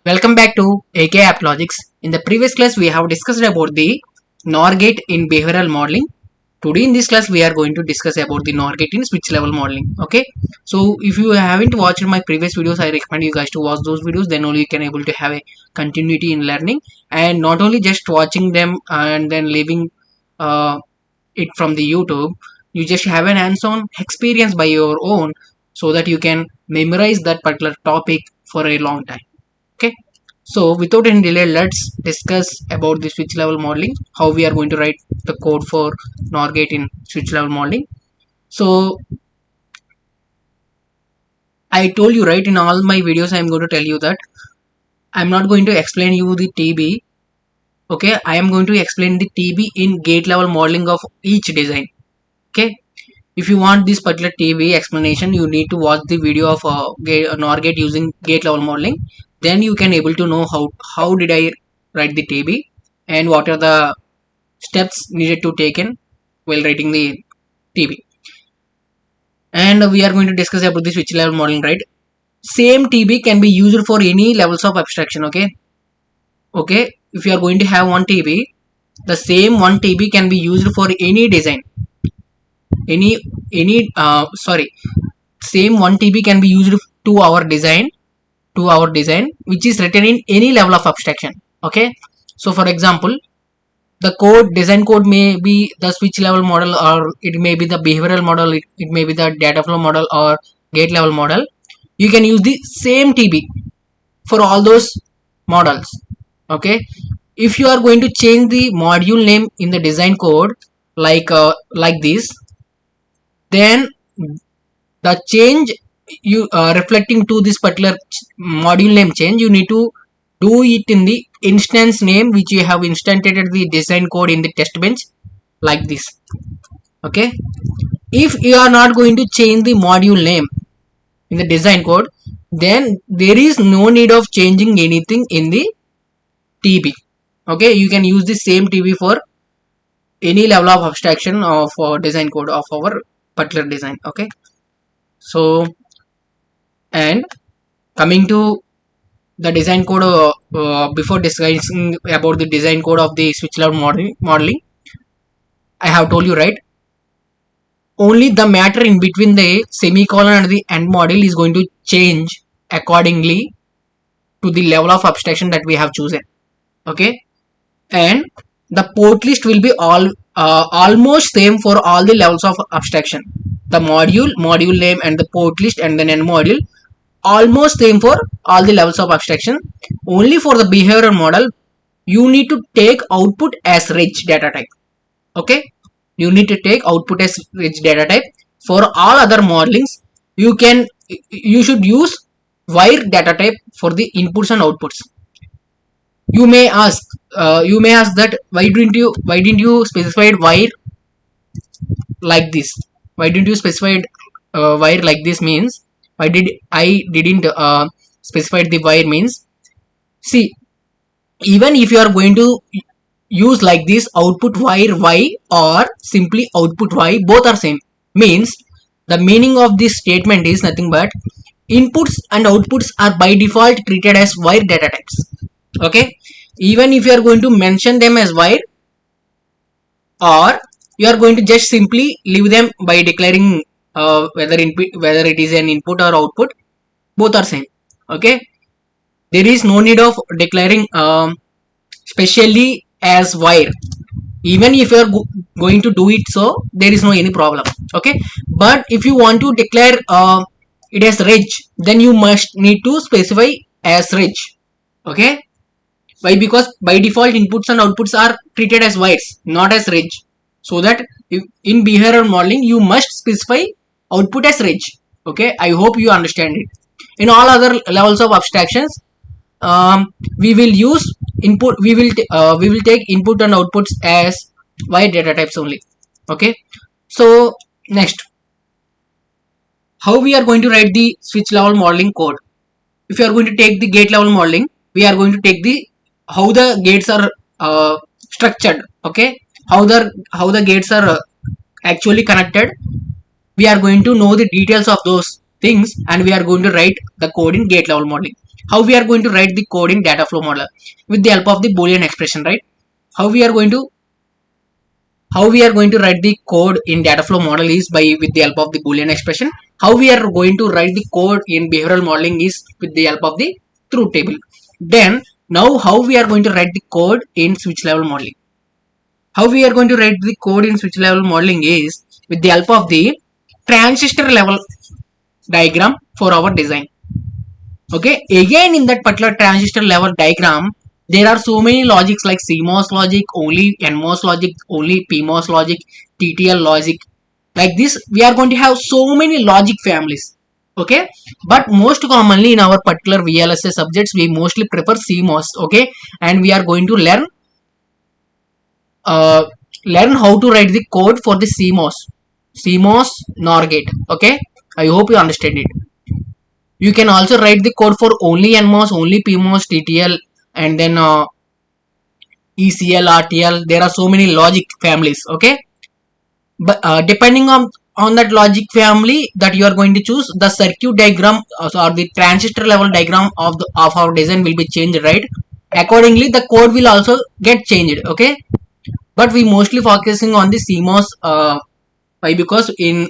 Welcome back to AK App Logics. In the previous class, we have discussed about the NOR gate in behavioral modeling. Today in this class, we are going to discuss about the NOR gate in switch level modeling. Okay. So if you haven't watched my previous videos, I recommend you guys to watch those videos. Then only you can able to have a continuity in learning, and not only just watching them and then leaving it from the YouTube. You just have an hands-on experience by your own, so that you can memorize that particular topic for a long time. Okay, so without any delay, let's discuss about the switch level modeling, how we are going to write the code for NOR gate in switch level modeling. So I told you, right, in all my videos I am going to tell you that I am not going to explain you the TB. Okay, I am going to explain the TB in gate level modeling of each design. Okay, if you want this particular TB explanation, you need to watch the video of NOR gate using gate level modeling. Then you can able to know how did I write the TB and what are the steps needed to take in while writing the TB. And we are going to discuss about the switch level modeling, right? Same TB can be used for any levels of abstraction. Okay, if you are going to have one TB, the same one TB can be used for any design. Same 1 TB can be used to our design which is written in any level of abstraction. Okay, so for example, the design code may be the switch level model, or it may be the behavioral model, it may be the data flow model or gate level model. You can use the same TB for all those models. Okay, if you are going to change the module name in the design code like this, then the change you reflecting to this particular module name change, you need to do it in the instance name which you have instantiated the design code in the test bench like this. Okay, if you are not going to change the module name in the design code, then there is no need of changing anything in the TB. Okay, you can use the same TB for any level of abstraction of design code of our particular design. Okay, so and coming to the design code, before discussing about the design code of the switch level modeling, I have told you, right, only the matter in between the semicolon and the end module is going to change accordingly to the level of abstraction that we have chosen. Okay, and the port list will be almost same for all the levels of abstraction. The module name and the port list and then end module almost same for all the levels of abstraction. Only for the behavioral model, you need to take output as rich data type. Okay, you need to take output as rich data type. For all other modelings, you should use wire data type for the inputs and outputs. You may ask that why didn't you specify wire like this? Why didn't you specify wire like this? Means why didn't specify the wire means, see, even if you are going to use like this output wire y or simply output y, both are same. Means the meaning of this statement is nothing but inputs and outputs are by default treated as wire data types. Okay, even if you are going to mention them as wire, or you are going to just simply leave them by declaring whether it is an input or output, both are same. Okay, there is no need of declaring specially as wire. Even if you are going to do it, so there is no any problem. Okay, but if you want to declare it as rich, then you must need to specify as rich. Okay, why? Because by default inputs and outputs are treated as wires, not as rich. So that in behavioral modeling, you must specify output as rich. Okay, I hope you understand it. In all other levels of abstractions, we will use input. We will take input and outputs as wire data types only. Okay, so next, how we are going to write the switch level modeling code? If you are going to take the gate level modeling, we are going to take the how the gates are structured. Okay, how the gates are actually connected. We are going to know the details of those things, and we are going to write the code in gate level modeling. how we are going to write the code in data flow model with the help of the Boolean expression, right? How we are going to write the code in data flow model is by with the help of the Boolean expression. How we are going to write the code in behavioral modeling is with the help of the truth table. Then now how we are going to write the code in switch level modeling. How we are going to write the code in switch level modeling is with the help of the transistor level diagram for our design. Okay, again in that particular transistor level diagram, there are so many logics like CMOS logic, only NMOS logic, only PMOS logic, TTL logic. Like this, we are going to have so many logic families. Okay, but most commonly in our particular VLSI subjects, we mostly prefer CMOS. Okay, and we are going to learn how to write the code for the CMOS NOR gate. Okay, I hope you understand it. You can also write the code for only NMOS, only PMOS, TTL, and then ECL, RTL. There are so many logic families. Okay, but depending on that logic family that you are going to choose, the circuit diagram or the transistor level diagram of our design will be changed, right? Accordingly, the code will also get changed. Okay, but we mostly focusing on the CMOS. Why? Because in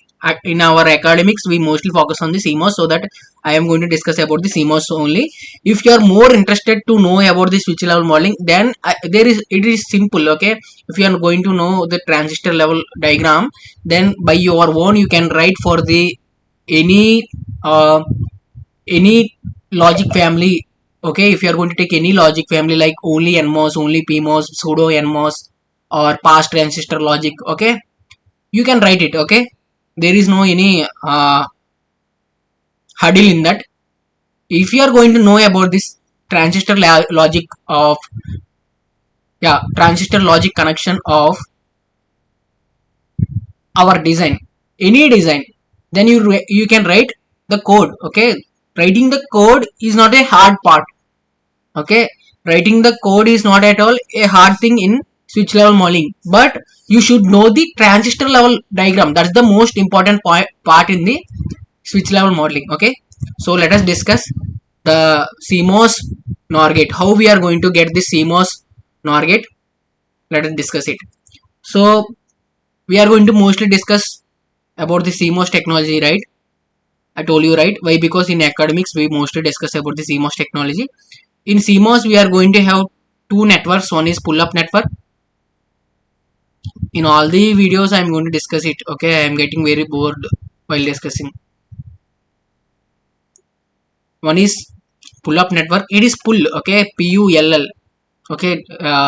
our academics we mostly focus on the CMOS, so that I am going to discuss about the CMOS only. If you are more interested to know about the switch level modeling, then it is simple. Okay, if you are going to know the transistor level diagram, then by your own you can write for the any logic family. Okay, if you are going to take any logic family like only NMOS, only PMOS, pseudo NMOS, or past transistor logic, okay, you can write it. Okay, there is no any hurdle in that. If you are going to know about this transistor logic of transistor logic connection of our design, any design, then you can write the code. Okay, writing the code is not a hard part. Okay, writing the code is not at all a hard thing in switch level modeling, but you should know the transistor level diagram. That's the most important part in the switch level modeling. Okay, so let us discuss the CMOS NOR gate. How we are going to get the CMOS NOR gate? Let us discuss it. So we are going to mostly discuss about the CMOS technology, right? I told you, right? Why? Because in academics we mostly discuss about the CMOS technology. In CMOS we are going to have two networks. One is pull-up network. In all the videos I am going to discuss it. Okay, I am getting very bored while discussing. One is pull-up network. It is pull. Okay, PULL. Okay,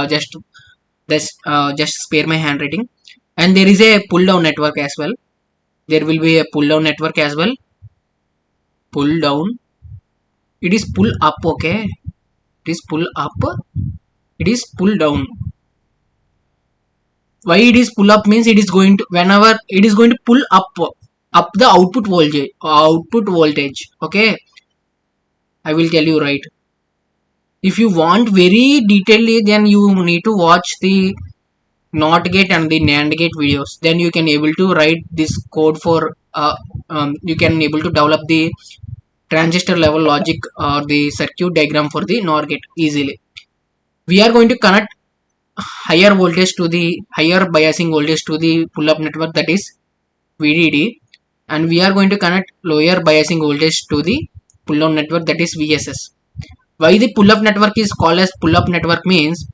just spare my handwriting. And there is a pull-down network as well. There will be a pull-down network as well. Pull down. It is pull up. Okay, it is pull up. It is pull down. Why it is pull up means it is going to, whenever it is going to pull up the output voltage. Okay, I will tell you, right? If you want very detailedly, then you need to watch the NOT gate and the NAND gate videos. Then you can able to write this code for you can able to develop the transistor level logic or the circuit diagram for the NOR gate easily. We are going to connect higher voltage to the higher biasing voltage to the pull-up network, that is VDD, and we are going to connect lower biasing voltage to the pull-down network, that is VSS. Why the pull-up network is called as pull-up network means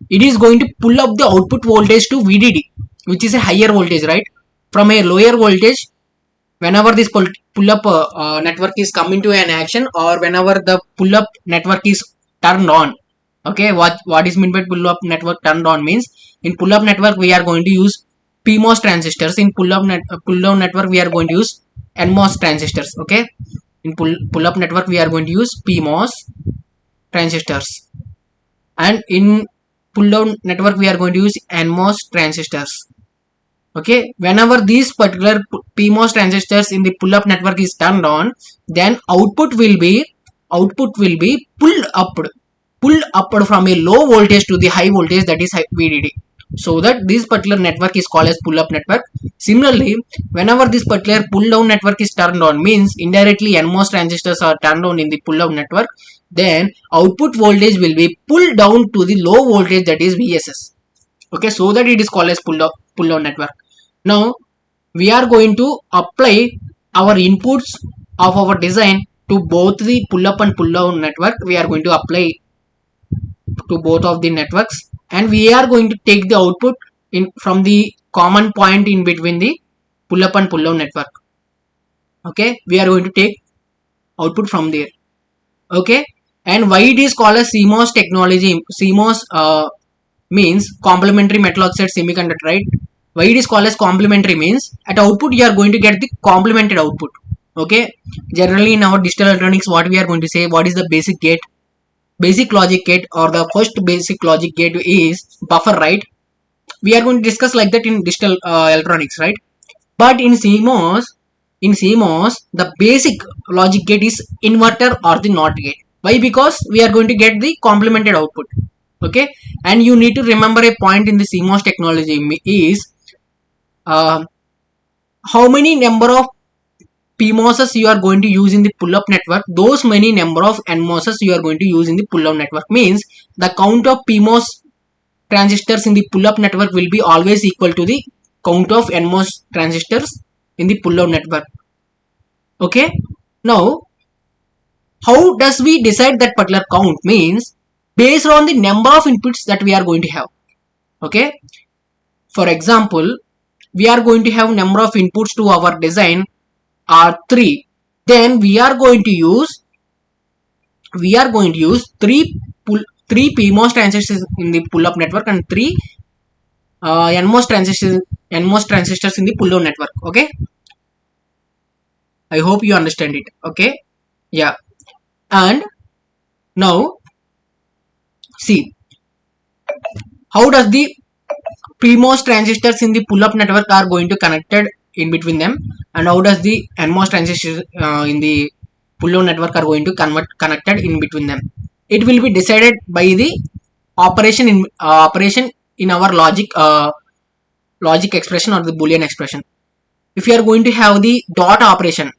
it is going to pull up the output voltage to VDD, which is a higher voltage, right? From a lower voltage, whenever this pull-up network is coming to an action, or whenever the pull-up network is turned on. Okay, what is meant by pull-up network turned on means in pull-up network we are going to use PMOS transistors. In pull-down network we are going to use NMOS transistors. Okay, in pull-up network we are going to use PMOS transistors, and in pull-down network we are going to use NMOS transistors. Okay, whenever these particular PMOS transistors in the pull-up network is turned on, then output will be pulled up from a low voltage to the high voltage, that is VDD. So that this particular network is called as pull-up network. Similarly, whenever this particular pull-down network is turned on, means indirectly NMOS transistors are turned on in the pull-down network, then output voltage will be pulled down to the low voltage, that is VSS. Okay, so that it is called as pull down network. Now we are going to apply our inputs of our design to both the pull up and pull down network. We are going to apply to both of the networks, and we are going to take the output in from the common point in between the pull up and pull down network. Okay, we are going to take output from there. Okay, and why it is called as CMOS technology? CMOS means complementary metal oxide semiconductor, right? Why it is called as complementary means at output you are going to get the complemented output. Okay, generally in our digital electronics, what we are going to say, what is the basic gate? Basic logic gate, or the first basic logic gate is buffer, right? We are going to discuss like that in digital electronics, right? But in CMOS, the basic logic gate is inverter or the NOT gate. Why? Because we are going to get the complemented output. Okay, and you need to remember a point in the CMOS technology is how many number of PMOSs you are going to use in the pull-up network, those many number of NMOSs you are going to use in the pull-down network. Means the count of PMOS transistors in the pull-up network will be always equal to the count of NMOS transistors in the pull-down network. Okay, now how does we decide that particular count? Means based on the number of inputs that we are going to have. Okay, for example, we are going to have number of inputs to our design are 3. Then we are going to use three PMOS transistors in the pull-up network and 3 NMOS transistors in the pull-down network. Okay, I hope you understand it. Okay, yeah. And now see how does the PMOS transistors in the pull-up network are going to connected in between them, and how does the NMOS transistors in the pull-down network are going to connected in between them. It will be decided by the operation in our logic expression or the Boolean expression. If you are going to have the dot operation,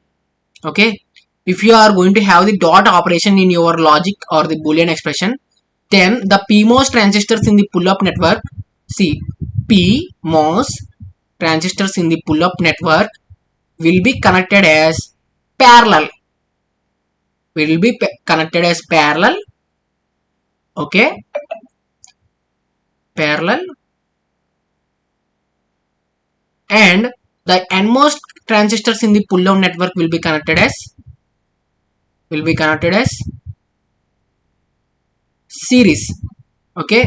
okay, if you are going to have the dot operation in your logic or the Boolean expression, then the PMOS transistors in the pull-up network, see, PMOS transistors in the pull-up network will be connected as parallel. Okay, parallel, and the NMOS transistors in the pull-down network will be connected as series. Okay,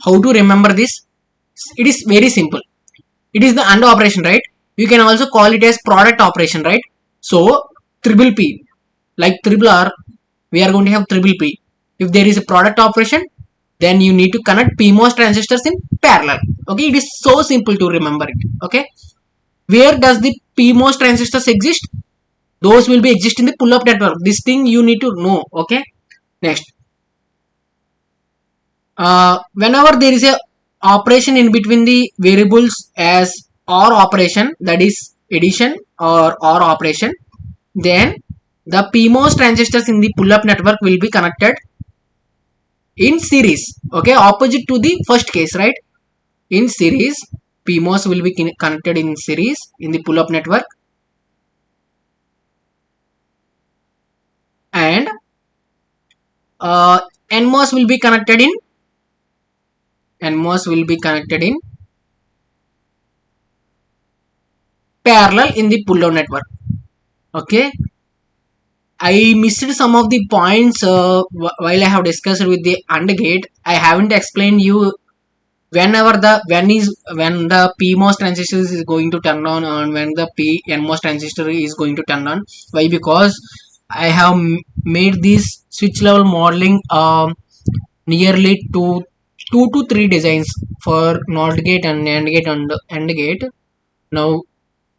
how to remember this? It is very simple. It is the AND operation, right? You can also call it as product operation, right? So triple P, like triple R, we are going to have triple P. If there is a product operation, then you need to connect PMOS transistors in parallel. Okay, it is so simple to remember it. Okay, where does the PMOS transistors exist? Those will be exist in the pull-up network. This thing you need to know. Okay, next, whenever there is a operation in between the variables as OR operation, that is addition or OR operation, then the PMOS transistors in the pull-up network will be connected in series. Okay, opposite to the first case, right? In series, PMOS will be connected in series in the pull-up network, and NMOS will be connected in parallel in the pull-down network. Okay, I missed some of the points while I have discussed with the AND gate. I haven't explained you when the PMOS transistor is going to turn on and when the NMOS transistor is going to turn on. Why? Because I have made this switch level modeling nearly 2 to 3 designs for NOT gate and NAND gate and AND gate. Now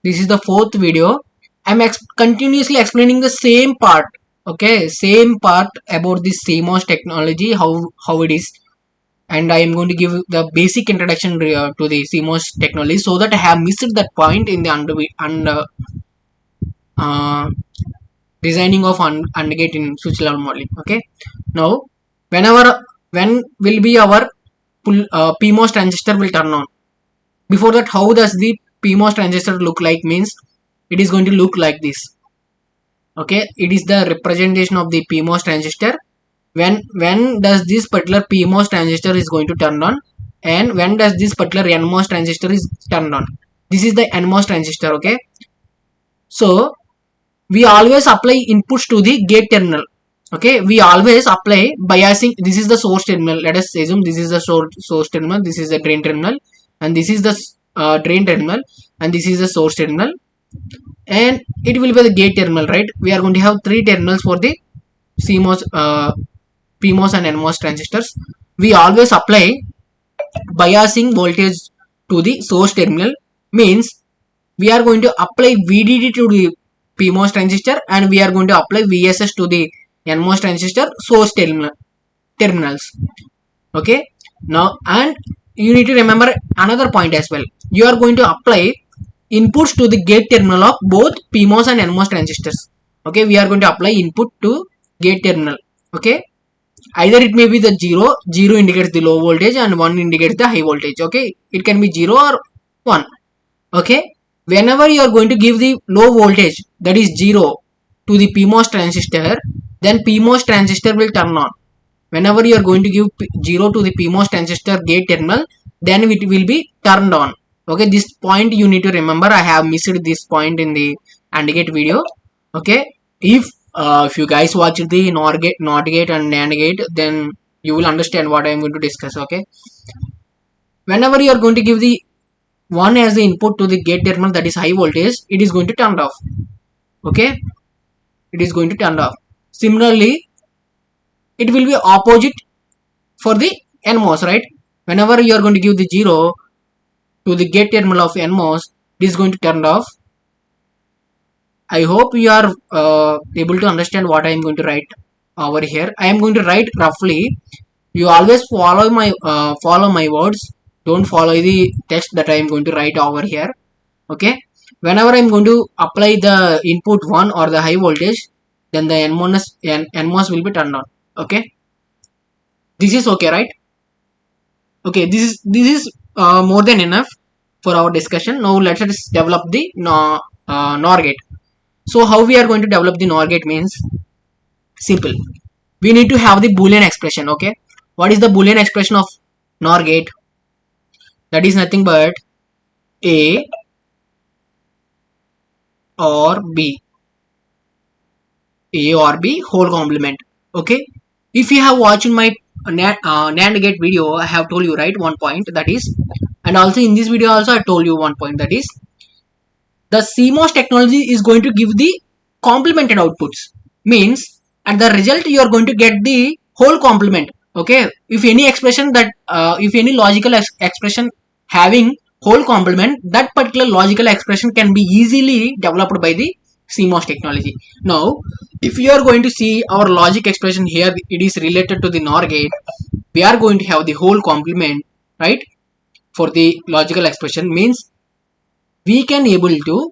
this is the 4th video. I'm continuously explaining the same part. Okay, same part about this CMOS technology, how it is, and I am going to give the basic introduction to the CMOS technology, so that I have missed that point in the designing of AND gate in switch level modeling. Okay, now when will be our PMOS transistor will turn on. Before that, how does the PMOS transistor look like? Means it is going to look like this. Okay, it is the representation of the PMOS transistor. When does this particular PMOS transistor is going to turn on, and when does this particular NMOS transistor is turned on. This is the NMOS transistor. Okay, so we always apply inputs to the gate terminal. Okay, we always apply biasing. This is the source terminal. Let us assume this is the source terminal, this is the drain terminal, and this is the drain terminal, and this is the source terminal, and it will be the gate terminal, right? We are going to have three terminals for the CMOS, PMOS and NMOS transistors. We always apply biasing voltage to the source terminal. Means we are going to apply VDD to the PMOS transistor, and we are going to apply VSS to the NMOS transistor source terminals. Okay, now, and you need to remember another point as well. You are going to apply inputs to the gate terminal of both PMOS and NMOS transistors. Okay, we are going to apply input to gate terminal. Okay, either it may be the 0 indicates the low voltage and 1 indicates the high voltage. Okay, it can be 0 or 1. Okay, whenever you are going to give the low voltage, that is 0, to the PMOS transistor, then PMOS transistor will turn on. Whenever you are going to give 0 to the PMOS transistor gate terminal, then it will be turned on. Okay, this point you need to remember. I have missed this point in the AND gate video. Okay, if you guys watch the NOR gate and NAND gate, then you will understand what I am going to discuss. Okay, whenever you are going to give the 1 as the input to the gate terminal, that is high voltage, it is going to turn off. Okay, it is going to turn off. Similarly, it will be opposite for the NMOS, right? Whenever you are going to give the 0 to the gate terminal of NMOS, it is going to turn off. I hope you are able to understand what I am going to write over here. I am going to write roughly. You always follow my words. Don't follow the text that I am going to write over here. Okay. Whenever I am going to apply the input 1 or the high voltage, then the NMOS will be turned on. Okay. This is okay, right? Okay. This is more than enough for our discussion. Now let us develop the NOR gate. So how we are going to develop the NOR gate means simple. We need to have the Boolean expression. Okay. What is the Boolean expression of NOR gate? That is nothing but A or B. A or B whole complement. Okay. If you have watched my NAND gate video, I have told you, right, one point, that is, and also in this video also I told you one point, that is, the CMOS technology is going to give the complemented outputs. Means at the result you are going to get the whole complement. Okay. If any expression that if any logical expression having whole complement, that particular logical expression can be easily developed by the CMOS technology. Now, if you are going to see our logic expression here, it is related to the NOR gate. We are going to have the whole complement, right? For the logical expression, means we can able to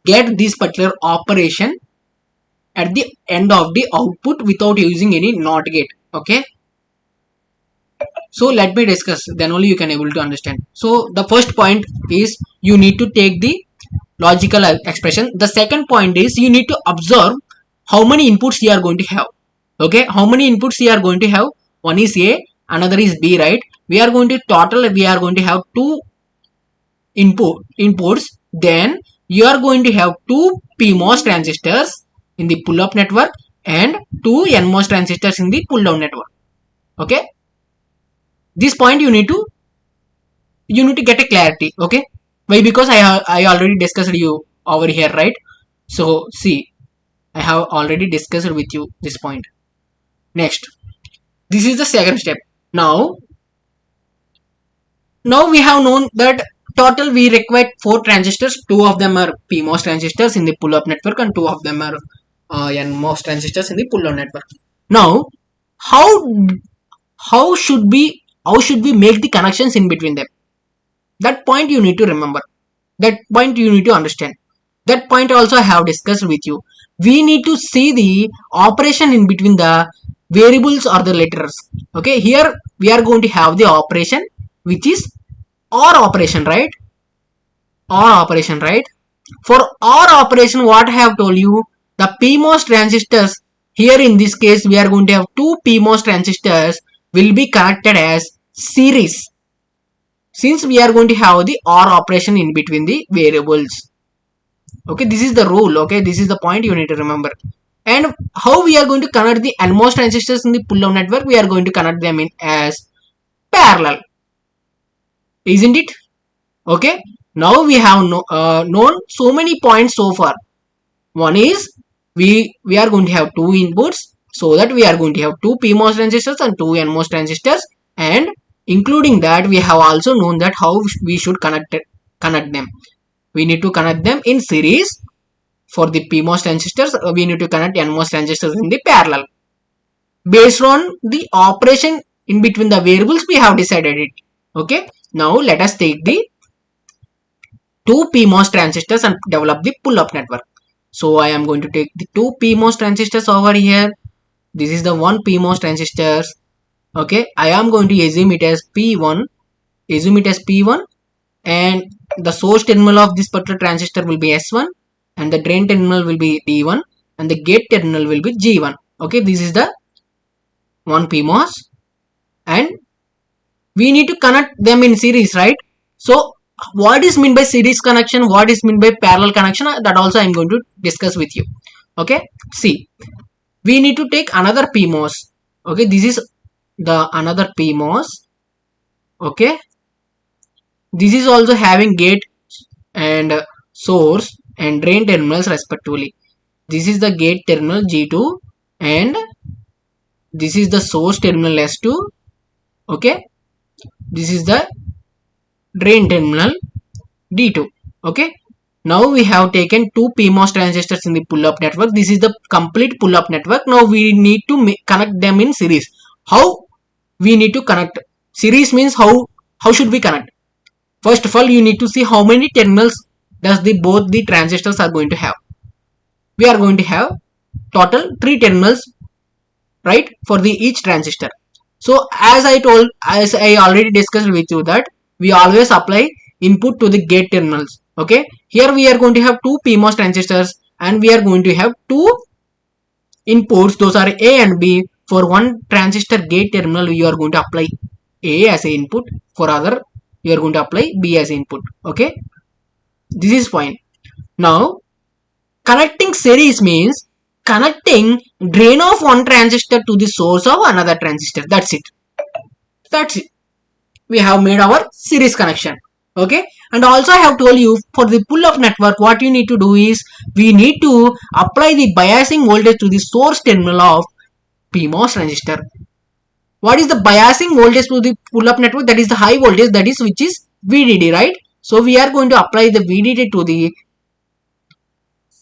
get this particular operation at the end of the output without using any NOT gate. Okay. So let me discuss, then only you can able to understand. So the first point is you need to take the logical expression. The second point is you need to observe how many inputs you are going to have. Okay, how many inputs you are going to have? One is A, another is B, right? We are going to have two inputs. Then you are going to have two PMOS transistors in the pull-up network and two NMOS transistors in the pull-down network. Okay, this point you need to get a clarity. Okay, why? Because I already discussed you over here, right? So see, I have already discussed with you this point. Next, this is the second step. Now we have known that total we require 4 transistors. 2 of them are PMOS transistors in the pull-up network and 2 of them are NMOS transistors in the pull-down network. Now, how should we make the connections in between them? That point you need to remember. That point you need to understand. That point also I have discussed with you. we need to see the operation in between the variables or the letters. Okay, here we are going to have the operation which is OR operation, right? OR operation, right? For OR operation, what I have told you, the PMOS transistors, here in this case we are going to have two PMOS transistors will be connected as series, since we are going to have the OR operation in between the variables. Okay, this is the rule. Okay, this is the point you need to remember. And how we are going to connect the NMOS transistors in the pull-down network? We are going to connect them in as parallel, isn't it? Okay, now we have known so many points so far. One is we are going to have two inputs, so that we are going to have two PMOS transistors and two NMOS transistors, and including that we have also known that how we should connect them. We need to connect them in series. For the PMOS transistors, we need to connect NMOS transistors in the parallel. Based on the operation in between the variables, we have decided it. Okay, now let us take the two PMOS transistors and develop the pull-up network. So I am going to take the two PMOS transistors over here. This is the one PMOS transistors. Okay, I am going to assume it as P1. Assume it as P1, and the source terminal of this particular transistor will be S1, and the drain terminal will be D1, and the gate terminal will be G1. Okay, this is the one PMOS, and we need to connect them in series, right? So what is meant by series connection, what is meant by parallel connection, that also I am going to discuss with you. Okay, see, we need to take another PMOS. Okay, this is the another PMOS. Okay, this is also having gate and source and drain terminals respectively. This is the gate terminal G2, and this is the source terminal S2. Okay, this is the drain terminal D2. Okay, now we have taken two PMOS transistors in the pull-up network. This is the complete pull-up network. Now we need to connect them in series. How we need to connect? Series means how should we connect? First of all, you need to see how many terminals does both the transistors are going to have. We are going to have total 3 terminals, right, for the each transistor. So as I already discussed with you, that we always apply input to the gate terminals. Okay, here we are going to have two PMOS transistors, and we are going to have two inputs. Those are A and B. For one transistor gate terminal, you are going to apply A as a input. For other, you are going to apply B as input. Okay, this is fine. Now connecting series means connecting drain of one transistor to the source of another transistor. That's it. We have made our series connection. Okay, and also I have told you, for the pull-up network, what you need to do is we need to apply the biasing voltage to the source terminal of PMOS transistor. What is the biasing voltage to the pull-up network? That is the high voltage, that is which is VDD, right? So we are going to apply the VDD to the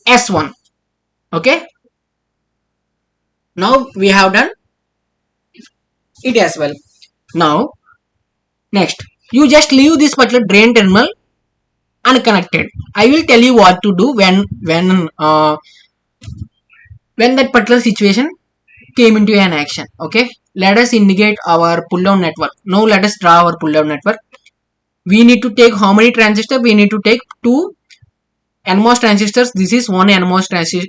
S1. Okay, now we have done it as well. Now next, you just leave this particular drain terminal unconnected. I will tell you what to do when that particular situation came into an action. Okay, let us indicate our pull down network. Now let us draw our pull down network. We need to take how many transistors? We need to take two NMOS transistors. This is one NMOS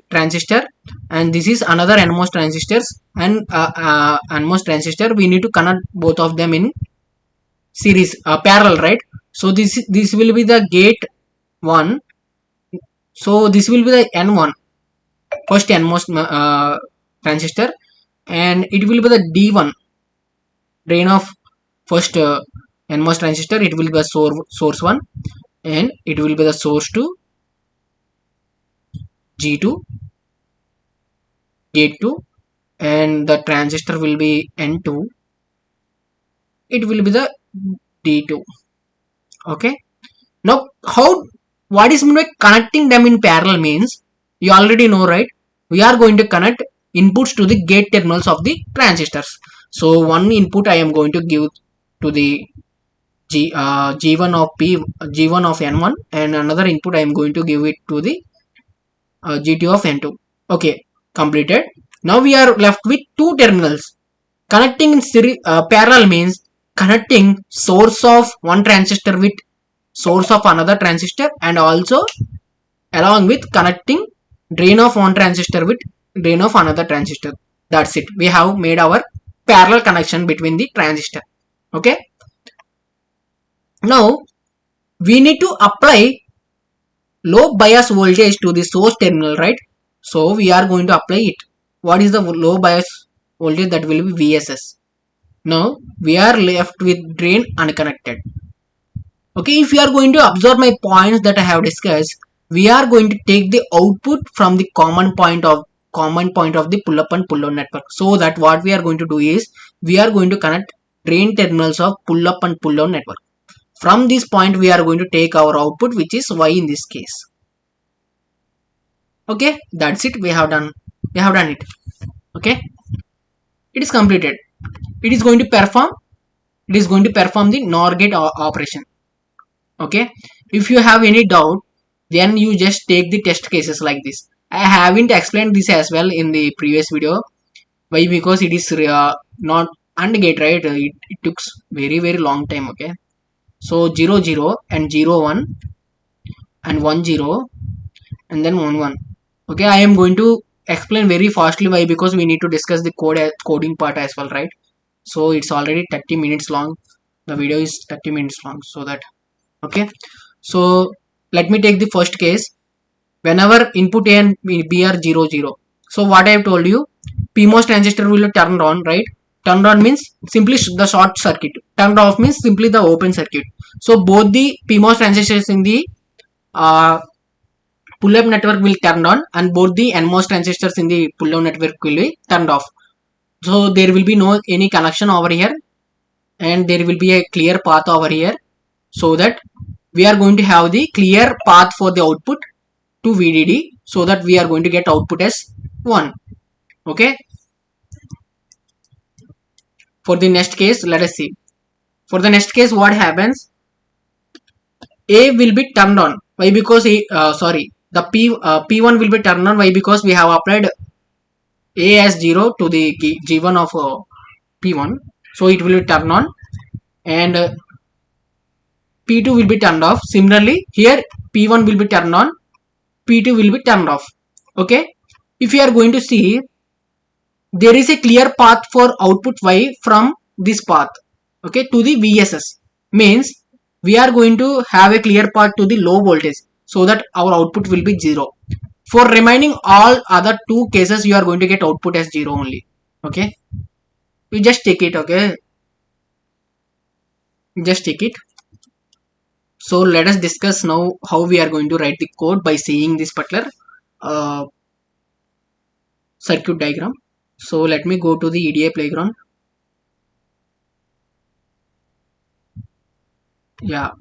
transistor, and this is another NMOS transistors, and NMOS transistor. We need to connect both of them in series, parallel, right? So this will be the gate 1. So this will be the N1, first NMOS transistor, and it will be the D1, drain of first NMOS transistor. It will be the source 1, and it will be the source 2, G2, gate 2, and the transistor will be N2. It will be the D2. Okay, now what is meant by connecting them in parallel means you already know, right? We are going to connect inputs to the gate terminals of the transistors. So one input I am going to give to the G1 of G1 of N1, and another input I am going to give it to the G2 of N2. Okay, completed. Now we are left with two terminals. Connecting in parallel means connecting source of one transistor with source of another transistor, and also along with connecting drain of one transistor with drain of another transistor. That's it. We have made our parallel connection between the transistor. Okay. Now we need to apply low bias voltage to the source terminal, right? So we are going to apply it. What is the low bias voltage? That will be VSS. Now we are left with drain unconnected. Okay, if you are going to observe my points that I have discussed, we are going to take the output from the common point of the pull up and pull down network. So that what we are going to do is we are going to connect drain terminals of pull up and pull down network. From this point we are going to take our output, which is Y in this case. Okay, that's it. We have done it. Okay, it is completed. It is going to perform the NOR gate operation. Okay, if you have any doubt, then you just take the test cases like this. I haven't explained this as well in the previous video. Why? Because it is not AND gate, right? It took very long time. Okay, so 0 0 and 0 1 and 1 0 and then 1 1. Okay, I am going to explain very fastly. Why? Because we need to discuss the coding part as well, right? So it's already 30 minutes long. The video is 30 minutes long, so that. Okay, so let me take the first case. Whenever input A and B are 0 0, so what I have told you, PMOS transistor will be turned on, right? Turned on means simply the short circuit. Turned off means simply the open circuit. So both the PMOS transistors in the pull up network will turn on, and both the NMOS transistors in the pull down network will be turned off. So there will be no any connection over here, and there will be a clear path over here, so that we are going to have the clear path for the output to VDD, so that we are going to get output as 1. Okay. For the next case, let us see. For the next case, what happens? A will be turned on. Why? Because the P1 will be turned on. Why? Because we have applied A as 0 to the G1 of P1. So it will be turned on, and P2 will be turned off. Similarly, here P1 will be turned on, P2 will be turned off. Okay. If you are going to see, there is a clear path for output Y from this path, okay, to the VSS. Means we are going to have a clear path to the low voltage, so that our output will be 0. For remaining all other two cases, you are going to get output as 0 only. Okay. You just take it. Okay. Just take it. So let us discuss now how we are going to write the code by seeing this particular circuit diagram. So let me go to the EDA playground. Yeah.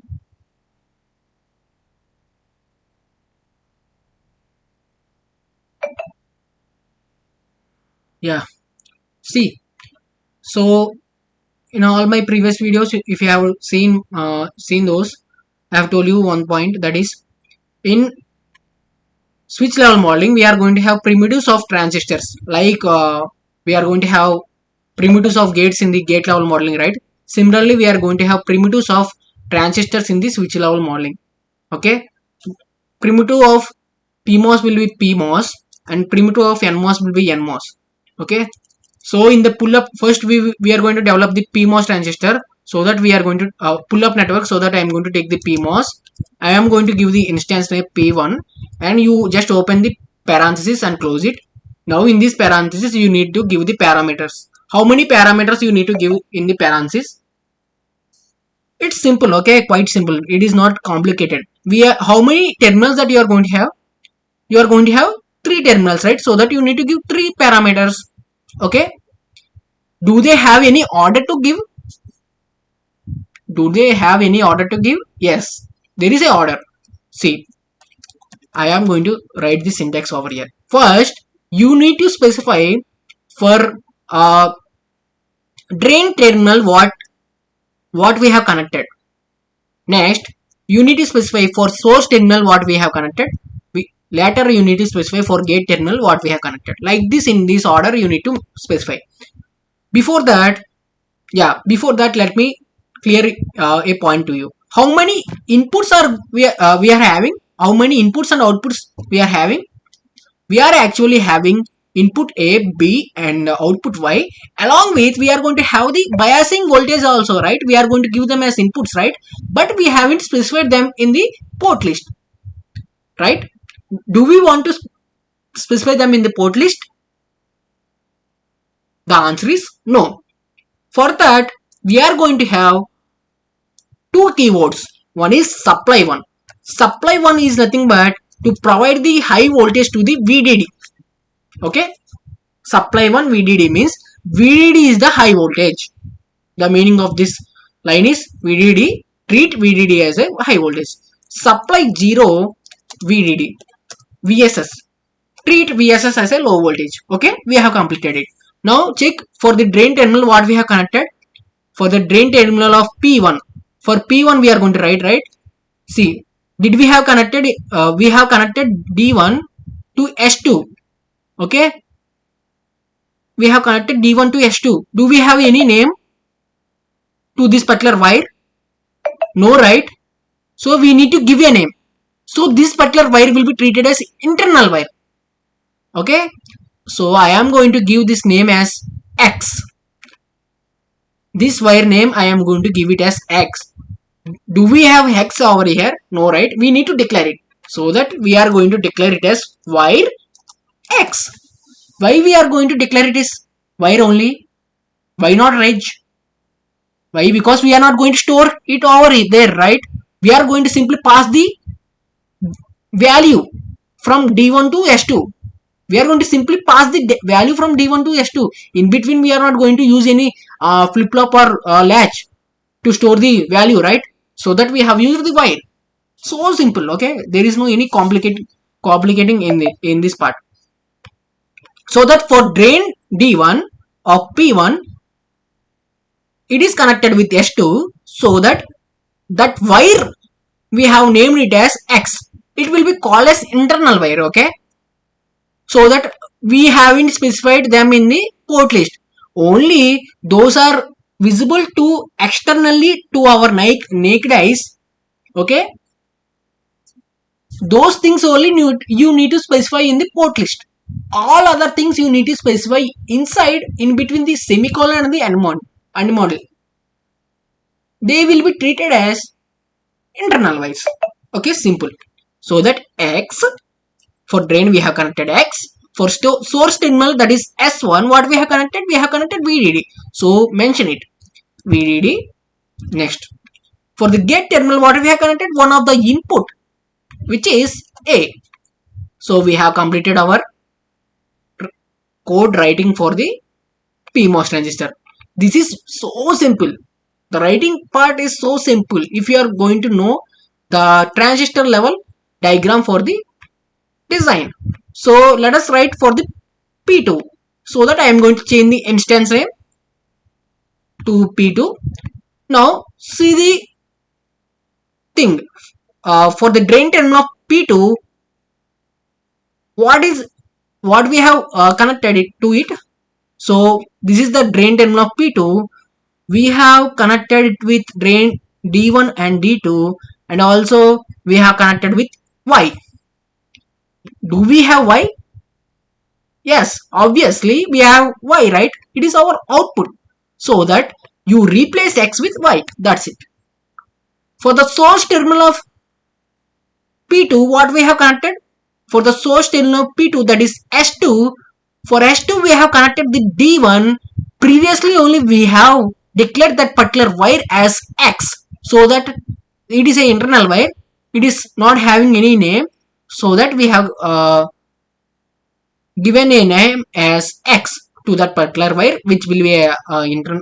Yeah. See. So in all my previous videos, if you have seen those, I have told you one point, that is, in switch level modeling we are going to have primitives of transistors, like we are going to have primitives of gates in the gate level modeling, right? Similarly, we are going to have primitives of transistors in the switch level modeling. Okay, primitive of PMOS will be PMOS, and primitive of NMOS will be NMOS. Okay, so in the pull up, first we are going to develop the PMOS transistor, so that we are going to pull up network, so that I am going to take the PMOS. I am going to give the instance name P1, and you just open the parenthesis and close it. Now in this parenthesis you need to give the parameters. How many parameters you need to give in the parenthesis? It's simple. Okay, quite simple. It is not complicated. How many terminals that you are going to have? You are going to have 3 terminals, right? So that you need to give 3 parameters. Okay. Do they have any order to give? Yes, there is a order. See, I am going to write the syntax over here. First, you need to specify for drain terminal what we have connected. Next, you need to specify for source terminal what we have connected. Later you need to specify for gate terminal what we have connected. Like this, in this order you need to specify. Before that, let me clear a point to you. How many inputs are we are having? How many inputs and outputs we are having? We are actually having input A, B and output Y. Along with, we are going to have the biasing voltage also, right? We are going to give them as inputs, right? But we haven't specified them in the port list, right? Do we want to specify them in the port list? The answer is no. For that, we are going to have two keywords. One is supply one. Supply one is nothing but to provide the high voltage to the VDD. Okay, supply one VDD means VDD is the high voltage. The meaning of this line is VDD, treat VDD as a high voltage. Supply 0 VDD, VSS, treat VSS as a low voltage. Okay, we have completed it. Now check for the drain terminal what we have connected. For the drain terminal of P1, for P1 we are going to write, right? See, did we have connected? We have connected D1 to S2. Okay, we have connected D1 to S2. Do we have any name to this particular wire? No, right? So we need to give a name. So this particular wire will be treated as internal wire. Okay, so I am going to give this name as X. This wire name I am going to give it as X. Do we have X over here? No, right? We need to declare it. So that we are going to declare it as wire X. Why we are going to declare it as wire only? Why not reg? Why? Because we are not going to store it over there, right? We are going to simply pass the value from D1 to S2. We are going to simply pass the value from D1 to S2. In between, we are not going to use any flip-flop or latch to store the value, right? So that we have used the wire. So simple, okay? There is no any complicating in this part. So that for drain D1 of P1, it is connected with S2. So that wire we have named it as X. It will be called as internal wire, okay? So that we haven't specified them in the port list. Only those are visible to externally to our naked eyes, okay? Those things only you need to specify in the port list. All other things you need to specify inside, in between the semicolon and the end module. They will be treated as internal wires. Okay, simple. So that X, for drain we have connected X. For source terminal, that is S1, what we have connected? We have connected VDD. So mention it, VDD. Next, for the gate terminal, what we have connected? One of the input, which is A. So we have completed our code writing for the PMOS transistor. This is so simple. The writing part is so simple. If you are going to know the transistor level diagram for the design. So let us write for the P2. So that I am going to change the instance name to P2. Now see the thing. For the drain terminal of P2, what we have connected it to it. So this is the drain terminal of P2. We have connected it with drain D1 and D2, and also we have connected with Y. Do we have Y? Yes, obviously we have Y, right? It is our output. So that you replace X with Y. That's it. For the source terminal of P2, what we have connected? For the source terminal of P2, that is S2. For S2, we have connected the D1. Previously only we have declared that particular wire as X. So that it is an internal wire. It is not having any name. So that we have given a name as X to that particular wire, which will be a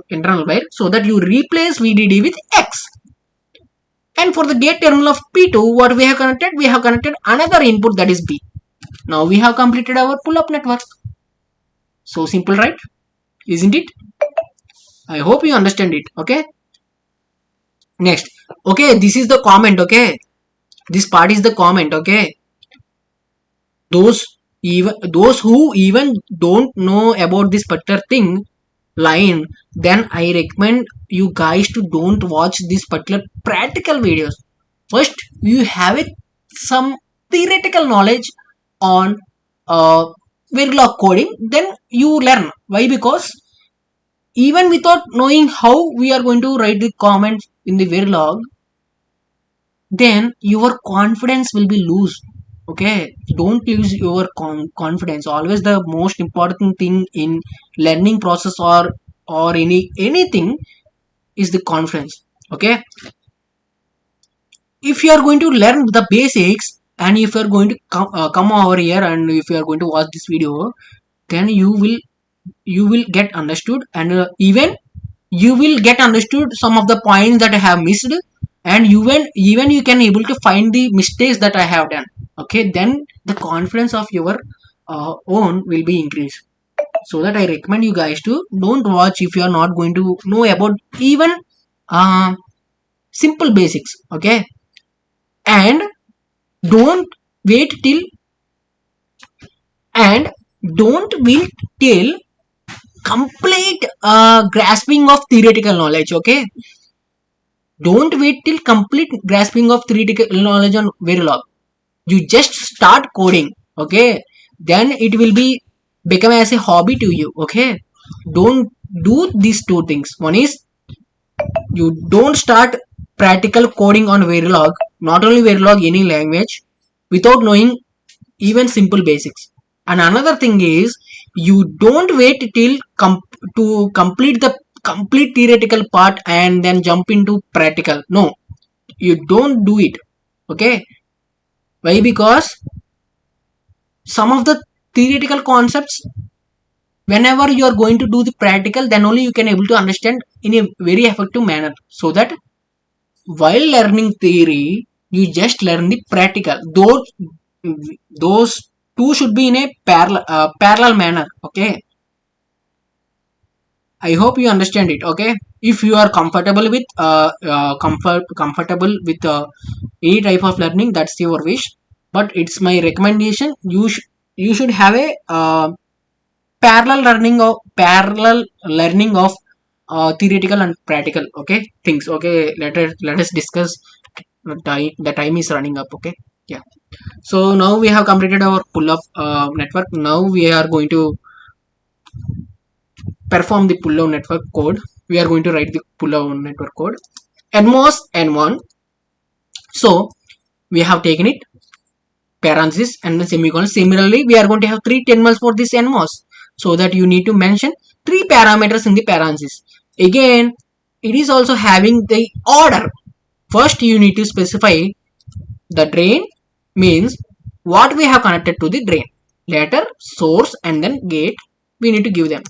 internal wire. So that you replace VDD with X. And for the gate terminal of P2, what we have connected? We have connected another input, that is B. Now we have completed our pull-up network. So simple, right? Isn't it? I hope you understand it. Okay. Next. Okay, this is the comment. Okay. This part is the comment. Okay. those who even don't know about this particular thing line, then I recommend you guys to don't watch this particular practical videos. First you have some theoretical knowledge on Verilog coding, then you learn. Why? Because even without knowing how we are going to write the comments in the Verilog, then your confidence will be loose. Okay, don't lose your confidence. Always the most important thing in learning process or anything is the confidence. Okay, if you are going to learn the basics and if you are going to come over here and if you are going to watch this video, then you will get understood, and even you will get understood some of the points that I have missed, and even you can able to find the mistakes that I have done. Okay, then the confidence of your own will be increased. So that I recommend you guys to don't watch if you are not going to know about even uh, simple basics. Okay, and don't wait till and don't wait till complete grasping of theoretical knowledge. Okay, don't wait till complete grasping of theoretical knowledge on Verilog. You just start coding. Okay, then it will be become as a hobby to you. Okay, don't do these two things. One is you don't start practical coding on Verilog, not only Verilog, any language, without knowing even simple basics. And another thing is you don't wait till to complete the complete theoretical part and then jump into practical. No, you don't do it. Okay, why? Because some of the theoretical concepts, whenever you are going to do the practical, then only you can able to understand in a very effective manner. So that while learning theory, you just learn the practical. Those two should be in a parallel manner. Okay, I hope you understand it. Okay, if you are comfortable with comfortable with any type of learning, that's your wish, but it's my recommendation. You should have a parallel learning of theoretical and practical. Okay, things. Okay, let us discuss. The time is running up. Okay, yeah. So now we have completed our pull-up network. Now we are going to perform the pull-up network code. We are going to write the pull-up network code. NMOS N1. So we have taken it, parenthesis and then semicolon. Similarly, we are going to have 3 terminals for this NMOS. So that you need to mention 3 parameters in the parenthesis. Again, it is also having the order. First, you need to specify the drain, means what we have connected to the drain. Later, source and then gate, we need to give them.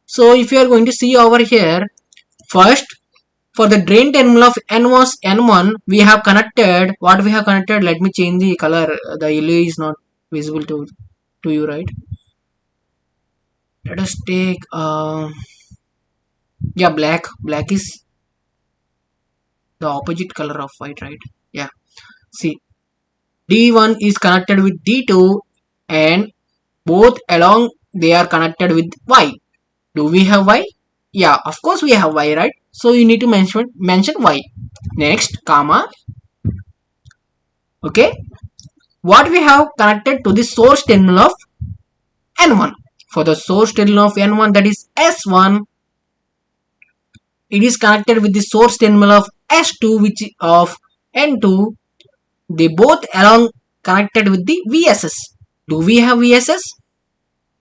So if you are going to see over here, first for the drain terminal of NMOS N1, we have connected, what we have connected, let me change the color, the yellow is not visible to you, right? Let us take yeah, black is the opposite color of white, right? Yeah, see, D1 is connected with D2 and both along they are connected with Y. Do we have Y? Yeah, of course we have Y, right? So you need to mention Y. Next, comma. Okay, what we have connected to the source terminal of N1. For the source terminal of N1, that is S1, it is connected with the source terminal of S2, which of N2. They both along connected with the VSS. Do we have VSS?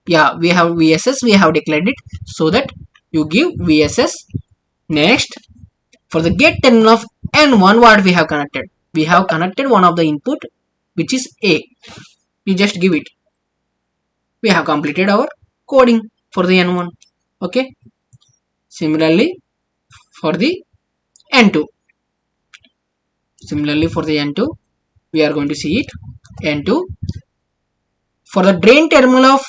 Yeah, we have VSS. We have declared it. So that you give VSS. Next, for the gate terminal of N1, what we have connected? We have connected one of the input, which is A. You just give it. We have completed our coding for the N1. Okay. Similarly, for the N2. We are going to see it. N2. For the drain terminal of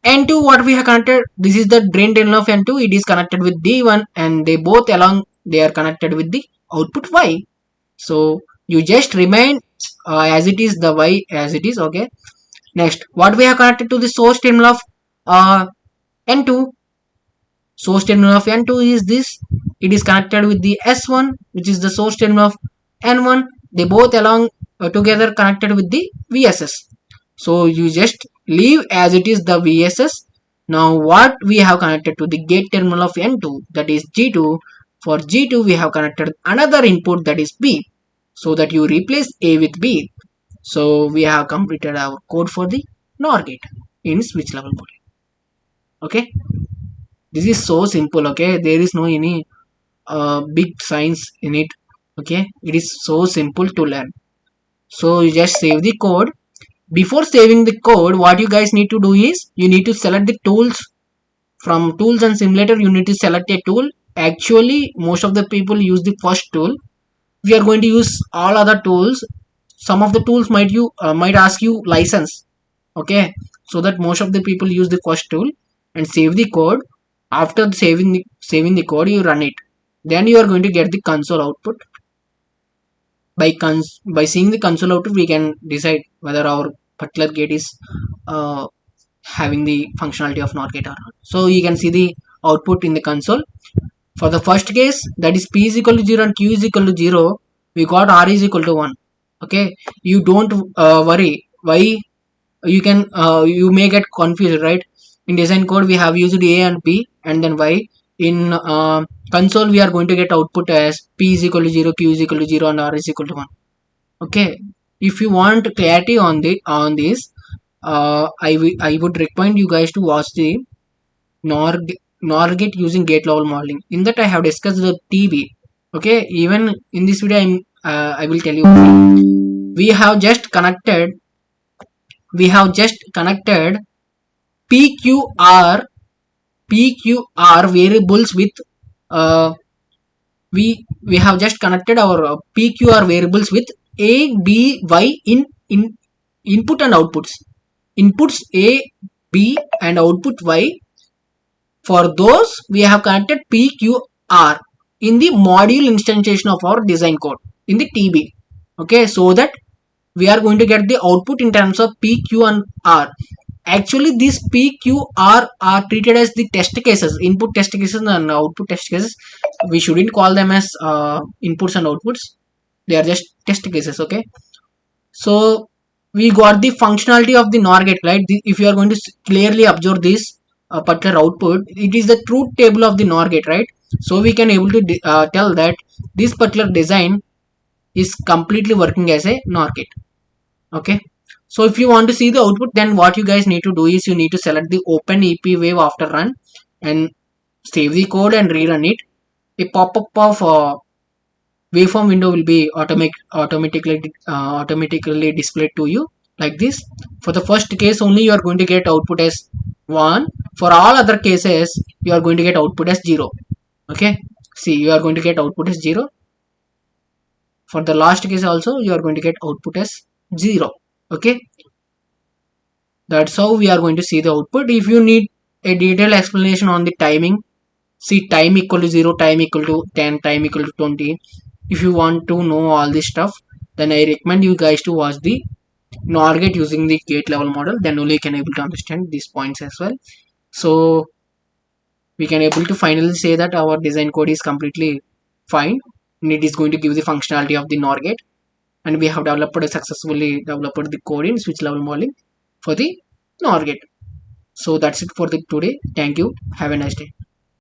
N2, what we have connected? This is the drain terminal of N2. It is connected with D1 and they both along they are connected with the output Y. So You just remain as it is, the y as it is. Okay. Next, what we have connected to the source terminal of n2. Source terminal of n2 is this. It is connected with the s1, which is the source terminal of n1. They both along together connected with the vss. So you just leave as it is the vss. Now what we have connected to the gate terminal of n2, that is g2. For g2 we have connected another input, that is b, so that you replace a with b. So we have completed our code for the NOR gate in switch level model. Okay, this is so simple. Okay, there is no any big science in it. Okay, it is so simple to learn. So you just save the code. Before saving the code, what you guys need to do is you need to select the tools. From tools and simulator, you need to select a tool. Actually, most of the people use the first tool. We are going to use all other tools. Some of the tools might ask you license. Okay, so that most of the people use the first tool and save the code. After saving the code, you run it. Then you are going to get the console output. By seeing the console output, we can decide whether our particular gate is having the functionality of NOR gate or not. So you can see the output in the console. For the first case, that is p is equal to 0 and q is equal to 0, we got r is equal to 1. Okay, you don't worry. Why? You may get confused, right? In design code we have used a and b and then y. In console we are going to get output as p is equal to 0, q is equal to 0 and r is equal to 1. Okay, if you want clarity on this, I would recommend you guys to watch the NOR gate using gate level modeling. In that I have discussed the TB. Okay, even in this video I will tell you. We have just connected PQR variables with we have just connected our PQR variables with a, b, y in input and outputs. Inputs a, b and output y. For those we have connected PQR in the module instantiation of our design code in the TB. Okay, so that we are going to get the output in terms of P, Q and R. Actually these P, Q, R are treated as the test cases, input test cases and output test cases. We shouldn't call them as inputs and outputs. They are just test cases. Okay, so we got the functionality of the NOR gate, right? If you are going to clearly observe this particular output, it is the truth table of the NOR gate, right? So we can able to tell that this particular design is completely working as a NOR gate. Okay, so if you want to see the output, then what you guys need to do is you need to select the open EP wave after run and save the code and rerun it. A pop-up of waveform window will be automatically displayed to you like this. For the first case only you are going to get output as 1. For all other cases you are going to get output as 0. Okay, see, you are going to get output as 0. For the last case also you are going to get output as 0. Okay, that's how we are going to see the output. If you need a detailed explanation on the timing, see time equal to 0, time equal to 10, time equal to 20. If you want to know all this stuff, then I recommend you guys to watch the NOR gate using the gate level model. Then only you can able to understand these points as well. So we can able to finally say that our design code is completely fine and it is going to give the functionality of the NOR gate, and we have successfully developed the code in switch level modeling for the NOR gate. So that's it for the today. Thank you. Have a nice day.